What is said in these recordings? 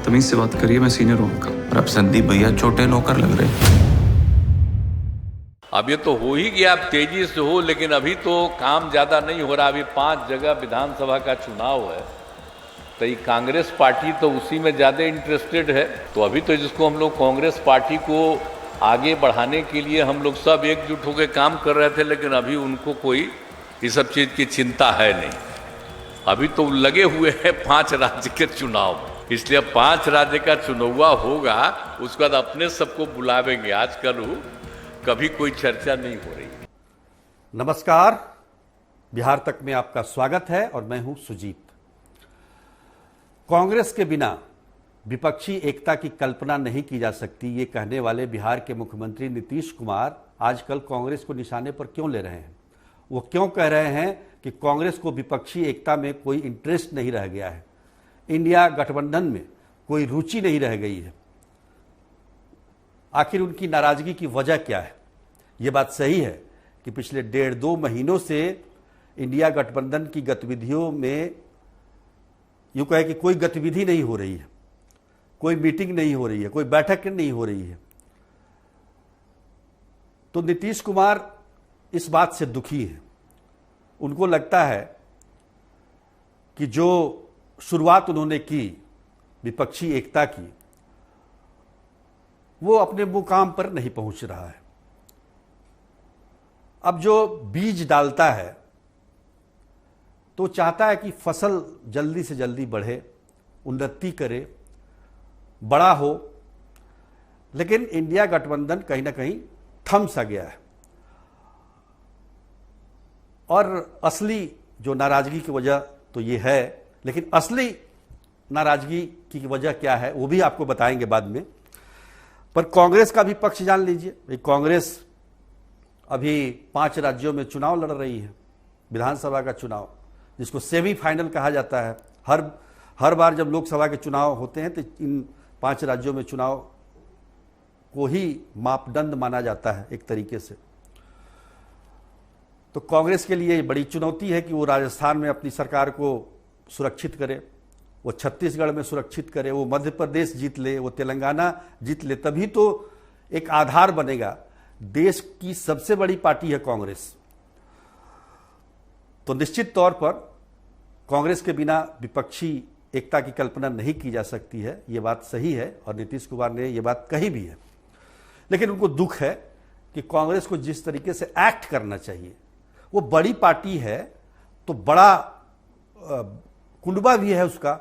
तमीज से बात करिए, मैं सीनियर हूँ आपका। और अब संदीप भैया छोटे नौकर लग रहे। अब ये तो हो ही गया, अब तेजी से हो, लेकिन अभी तो काम ज्यादा नहीं हो रहा। अभी 5 जगह विधानसभा का चुनाव है, तो ये कांग्रेस पार्टी तो उसी में ज्यादा इंटरेस्टेड है। तो अभी तो जिसको हम लोग कांग्रेस पार्टी को आगे बढ़ाने के लिए हम लोग सब एकजुट होकर काम कर रहे थे, लेकिन अभी उनको कोई इस सब चीज की चिंता है नहीं। अभी तो लगे हुए हैं 5 राज्य के चुनाव, इसलिए 5 राज्य का चुनाव होगा, उसके बाद अपने सबको बुलावेंगे। आजकल कभी कोई चर्चा नहीं हो रही। नमस्कार, बिहार तक में आपका स्वागत है और मैं हूं सुजीत। कांग्रेस के बिना विपक्षी एकता की कल्पना नहीं की जा सकती, ये कहने वाले बिहार के मुख्यमंत्री नीतीश कुमार आजकल कांग्रेस को निशाने पर क्यों ले रहे हैं? वो क्यों कह रहे हैं कि कांग्रेस को विपक्षी एकता में कोई इंटरेस्ट नहीं रह गया है, इंडिया गठबंधन में कोई रुचि नहीं रह गई है? आखिर उनकी नाराजगी की वजह क्या है? ये बात सही है कि पिछले 1.5-2 महीनों से इंडिया गठबंधन की गतिविधियों में यूं कहे कि कोई गतिविधि नहीं हो रही है, कोई मीटिंग नहीं हो रही है, कोई बैठक नहीं हो रही है। तो नीतीश कुमार इस बात से दुखी हैं। उनको लगता है कि जो शुरुआत उन्होंने की विपक्षी एकता की, वो अपने मुकाम पर नहीं पहुंच रहा है। अब जो बीज डालता है तो चाहता है कि फसल जल्दी से जल्दी बढ़े, उन्नति करे, बड़ा हो, लेकिन इंडिया गठबंधन कहीं ना कहीं थम सा गया है। और असली जो नाराजगी की वजह तो ये है, लेकिन असली नाराजगी की वजह क्या है वो भी आपको बताएंगे बाद में। पर कांग्रेस का भी पक्ष जान लीजिए। कांग्रेस अभी 5 राज्यों में चुनाव लड़ रही है, विधानसभा का चुनाव, जिसको सेमीफाइनल कहा जाता है। हर बार जब लोकसभा के चुनाव होते हैं तो इन 5 राज्यों में चुनाव को ही मापदंड माना जाता है एक तरीके से। तो कांग्रेस के लिए बड़ी चुनौती है कि वो राजस्थान में अपनी सरकार को सुरक्षित करे, वो छत्तीसगढ़ में सुरक्षित करे, वो मध्य प्रदेश जीत ले, वो तेलंगाना जीत ले, तभी तो एक आधार बनेगा। देश की सबसे बड़ी पार्टी है कांग्रेस, तो निश्चित तौर पर कांग्रेस के बिना विपक्षी एकता की कल्पना नहीं की जा सकती है। ये बात सही है और नीतीश कुमार ने ये बात कही भी है। लेकिन उनको दुख है कि कांग्रेस को जिस तरीके से एक्ट करना चाहिए, वो बड़ी पार्टी है तो बड़ा कुनबा भी है उसका,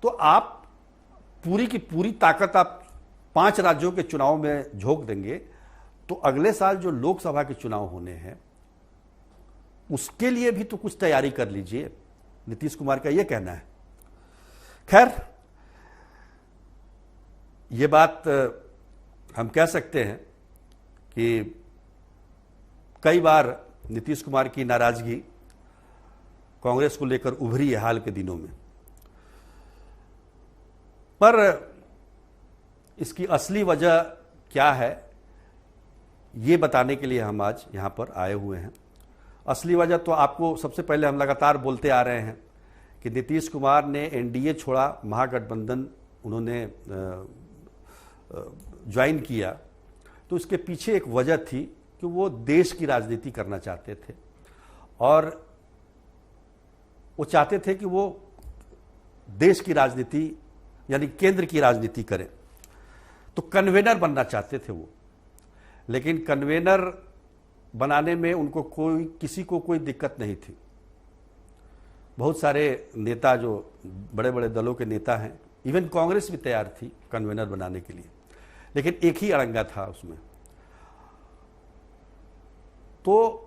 तो आप पूरी की पूरी ताकत आप 5 राज्यों के चुनाव में झोंक देंगे तो अगले साल जो लोकसभा के चुनाव होने हैं उसके लिए भी तो कुछ तैयारी कर लीजिए। नीतीश कुमार का यह कहना है। खैर, यह बात हम कह सकते हैं कि कई बार नीतीश कुमार की नाराजगी कांग्रेस को लेकर उभरी है हाल के दिनों में, पर इसकी असली वजह क्या है ये बताने के लिए हम आज यहां पर आए हुए हैं। असली वजह तो आपको सबसे पहले हम लगातार बोलते आ रहे हैं कि नीतीश कुमार ने एनडीए छोड़ा, महागठबंधन उन्होंने ज्वाइन किया, तो इसके पीछे एक वजह थी कि वो देश की राजनीति करना चाहते थे और वो चाहते थे कि वो देश की राजनीति यानी केंद्र की राजनीति करें, तो कन्वेनर बनना चाहते थे वो। लेकिन कन्वेनर बनाने में उनको किसी को कोई दिक्कत नहीं थी। बहुत सारे नेता जो बड़े बड़े दलों के नेता हैं, इवन कांग्रेस भी तैयार थी कन्वेनर बनाने के लिए, लेकिन एक ही अड़ंगा था उसमें। तो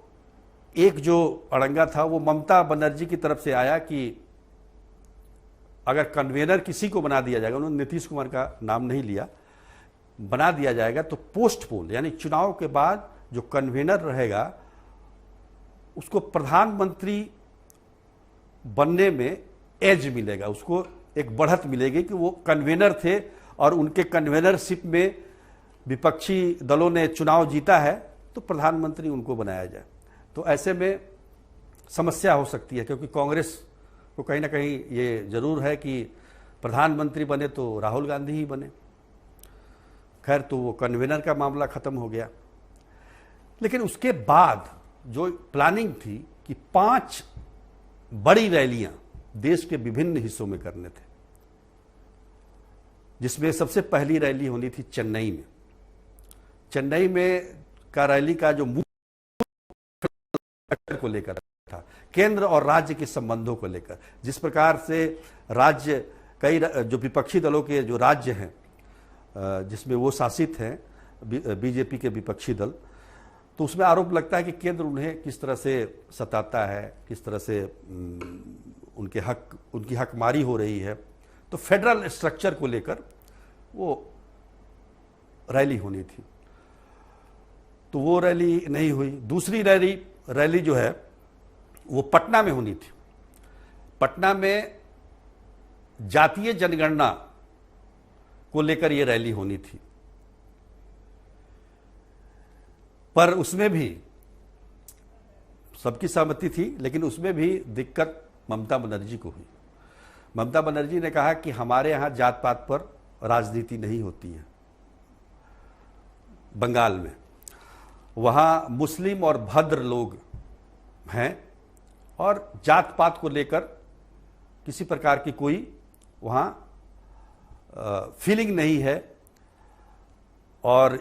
एक जो अड़ंगा था वो ममता बनर्जी की तरफ से आया कि अगर कन्वेनर किसी को बना दिया जाएगा, उन्होंने नीतीश कुमार का नाम नहीं लिया, बना दिया जाएगा तो पोस्ट पोल यानी चुनाव के बाद जो कन्वेनर रहेगा उसको प्रधानमंत्री बनने में एज मिलेगा, उसको एक बढ़त मिलेगी कि वो कन्वेनर थे और उनके कन्वेनरशिप में विपक्षी दलों ने चुनाव जीता है तो प्रधानमंत्री उनको बनाया जाए। तो ऐसे में समस्या हो सकती है, क्योंकि कांग्रेस को कहीं ना कहीं ये जरूर है कि प्रधानमंत्री बने तो राहुल गांधी ही बने। खैर, तो वो कन्वेनर का मामला खत्म हो गया। लेकिन उसके बाद जो प्लानिंग थी कि 5 बड़ी रैलियां देश के विभिन्न हिस्सों में करने थे, जिसमें सबसे पहली रैली होनी थी चेन्नई में। चेन्नई में का रैली का जो मुख्य को लेकर था, केंद्र और राज्य के संबंधों को लेकर, जिस प्रकार से राज्य कई जो विपक्षी दलों के जो राज्य हैं जिसमें वो शासित हैं बीजेपी के विपक्षी दल, तो उसमें आरोप लगता है कि केंद्र उन्हें किस तरह से सताता है, किस तरह से उनकी हकमारी हो रही है। तो फेडरल स्ट्रक्चर को लेकर वो रैली होनी थी, तो वो रैली नहीं हुई। दूसरी रैली जो है वो पटना में होनी थी। पटना में जातीय जनगणना को लेकर ये रैली होनी थी, पर उसमें भी सबकी सहमति थी, लेकिन उसमें भी दिक्कत ममता बनर्जी को हुई। ममता बनर्जी ने कहा कि हमारे यहां जात पात पर राजनीति नहीं होती है। बंगाल में वहां मुस्लिम और भद्र लोग हैं और जात पात को लेकर किसी प्रकार की कोई वहां फीलिंग नहीं है, और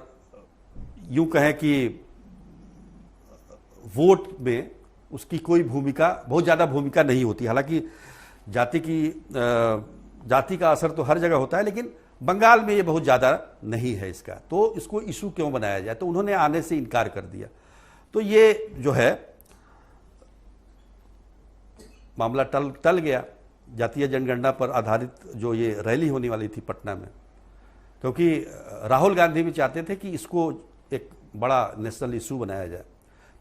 यूं कहें कि वोट में उसकी कोई भूमिका, बहुत ज़्यादा भूमिका नहीं होती। हालांकि जाति का असर तो हर जगह होता है, लेकिन बंगाल में ये बहुत ज़्यादा नहीं है इसका। तो इसको इशू क्यों बनाया जाए, तो उन्होंने आने से इनकार कर दिया। तो ये जो है मामला टल गया। जातीय जनगणना पर आधारित जो ये रैली होने वाली थी पटना में, क्योंकि राहुल गांधी भी चाहते थे कि इसको एक बड़ा नेशनल इशू बनाया जाए,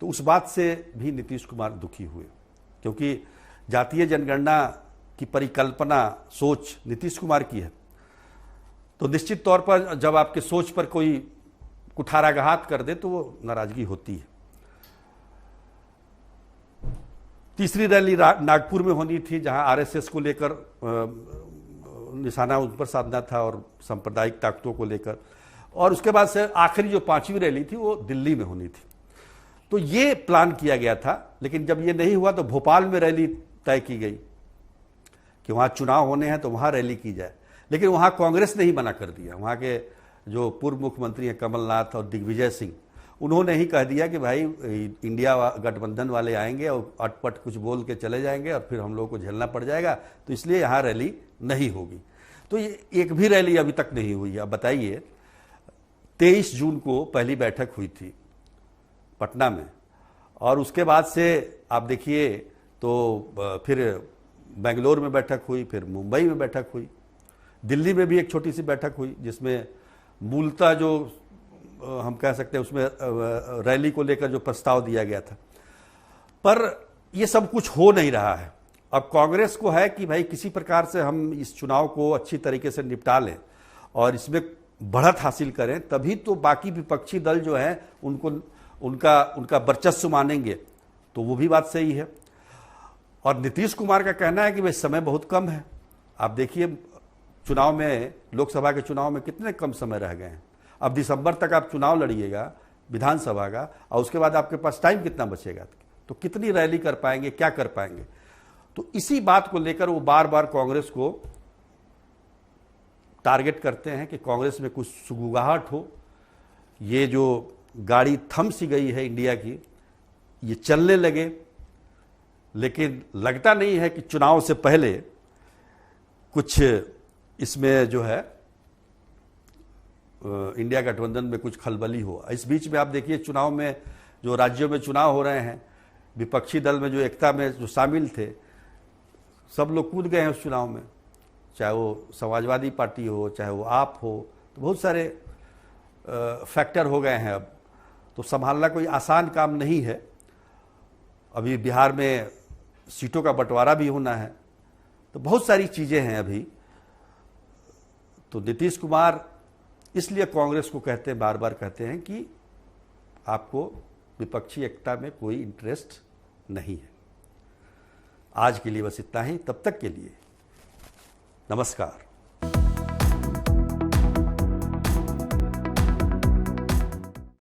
तो उस बात से भी नीतीश कुमार दुखी हुए, क्योंकि जातीय जनगणना की परिकल्पना, सोच नीतीश कुमार की है। तो निश्चित तौर पर जब आपके सोच पर कोई कुठाराघात कर दे तो वो नाराजगी होती है। तीसरी रैली नागपुर में होनी थी, जहां आरएसएस को लेकर निशाना उन पर साधना था और सांप्रदायिक ताकतों को लेकर। और उसके बाद से आखिरी जो 5वीं रैली थी वो दिल्ली में होनी थी। तो ये प्लान किया गया था, लेकिन जब ये नहीं हुआ तो भोपाल में रैली तय की गई कि वहां चुनाव होने हैं तो वहां रैली की जाए। लेकिन वहां कांग्रेस ने ही मना कर दिया। वहां के जो पूर्व मुख्यमंत्री हैं कमलनाथ और दिग्विजय सिंह, उन्होंने ही कह दिया कि भाई इंडिया गठबंधन वाले आएंगे और अटपट कुछ बोल के चले जाएंगे और फिर हम लोगों को झेलना पड़ जाएगा, तो इसलिए यहाँ रैली नहीं होगी। तो ये एक भी रैली अभी तक नहीं हुई है। अब बताइए, 23 जून को पहली बैठक हुई थी पटना में, और उसके बाद से आप देखिए तो फिर बेंगलोर में बैठक हुई, फिर मुंबई में बैठक हुई, दिल्ली में भी एक छोटी सी बैठक हुई, जिसमें मूलतः जो हम कह सकते हैं उसमें रैली को लेकर जो प्रस्ताव दिया गया था। पर ये सब कुछ हो नहीं रहा है। अब कांग्रेस को है कि भाई किसी प्रकार से हम इस चुनाव को अच्छी तरीके से निपटा लें और इसमें बढ़त हासिल करें, तभी तो बाकी विपक्षी दल जो हैं उनको उनका वर्चस्व मानेंगे। तो वो भी बात सही है। और नीतीश कुमार का कहना है कि भाई समय बहुत कम है। आप देखिए चुनाव में, लोकसभा के चुनाव में कितने कम समय रह गए हैं। अब दिसंबर तक आप चुनाव लड़िएगा विधानसभा का, और उसके बाद आपके पास टाइम कितना बचेगा, तो कितनी रैली कर पाएंगे, क्या कर पाएंगे। तो इसी बात को लेकर वो बार बार कांग्रेस को टारगेट करते हैं कि कांग्रेस में कुछ सुगबुगाहट हो, ये जो गाड़ी थम सी गई है इंडिया की, ये चलने लगे। लेकिन लगता नहीं है कि चुनाव से पहले कुछ इसमें जो है इंडिया गठबंधन में कुछ खलबली हो। इस बीच में आप देखिए चुनाव में, जो राज्यों में चुनाव हो रहे हैं, विपक्षी दल में जो एकता में जो शामिल थे, सब लोग कूद गए हैं उस चुनाव में, चाहे वो समाजवादी पार्टी हो, चाहे वो आप हो। तो बहुत सारे फैक्टर हो गए हैं अब, तो संभालना कोई आसान काम नहीं है। अभी बिहार में सीटों का बंटवारा भी होना है, तो बहुत सारी चीज़ें हैं अभी। तो नीतीश कुमार इसलिए कांग्रेस को कहते हैं, बार बार कहते हैं कि आपको विपक्षी एकता में कोई इंटरेस्ट नहीं है। आज के लिए बस इतना ही। तब तक के लिए नमस्कार।